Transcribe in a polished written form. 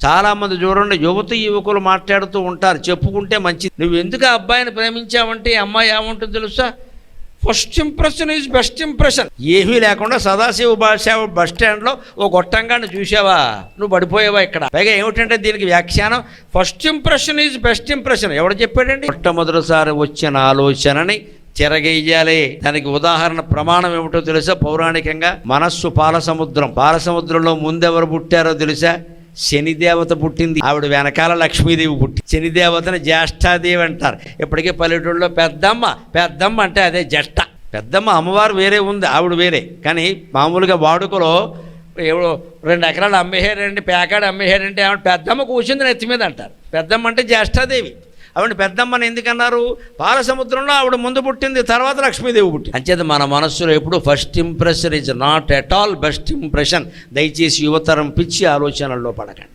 చాలామంది చూడండి, యువకులు మాట్లాడుతూ ఉంటారు, చెప్పుకుంటే మంచిది. నువ్వు ఎందుకు ఆ అబ్బాయిని ప్రేమించావంటే అమ్మాయి ఏమంటుందో తెలుసా? First impression is best impression. ఏమీ లేకుండా సదాశివ బస్ స్టాండ్లో ఓ గొట్టంగాన్ని చూసావా, నువ్వు పడిపోయావా ఇక్కడ. పైగా ఏమిటంటే దీనికి వ్యాఖ్యానం first impression is best impression. ఎవడు చెప్పాడండి? మొట్టమొదటిసారి వచ్చిన ఆలోచనని చెరగేయాలి. దానికి ఉదాహరణ ప్రమాణం ఏమిటో తెలుసా? పౌరాణికంగా మనస్సు పాలసముద్రంలో ముందెవరు పుట్టారో తెలుసా? శనిదేవత పుట్టింది. ఆవిడ వెనకాల లక్ష్మీదేవి పుట్టి. శనిదేవతని జ్యేష్ఠాదేవి అంటారు. ఇప్పటికే పల్లెటూళ్ళలో పెద్దమ్మ అంటే అదే జ్యేష్ఠ. పెద్దమ్మ అమ్మవారు వేరే ఉంది, ఆవిడ వేరే. కానీ మామూలుగా వాడుకలో ఎవడో 2 ఎకరాలు అమ్మేశారండి, పేకాడు అమ్మేశారంటే ఆవిడ పెద్దమ్మ కూర్చుంది నెత్తి మీద అంటారు. పెద్దమ్మ అంటే జ్యేష్ఠాదేవి. ఆవిడ పెద్దమ్మని ఎందుకన్నారు? పాలసముద్రంలో ఆవిడ ముందు పుట్టింది, తర్వాత లక్ష్మీదేవి పుట్టింది. అంచేత మన మనస్సులో ఎప్పుడు first impression is not at all best impression. దయచేసి యువతరం పిచ్చి ఆలోచనల్లో పడకండి.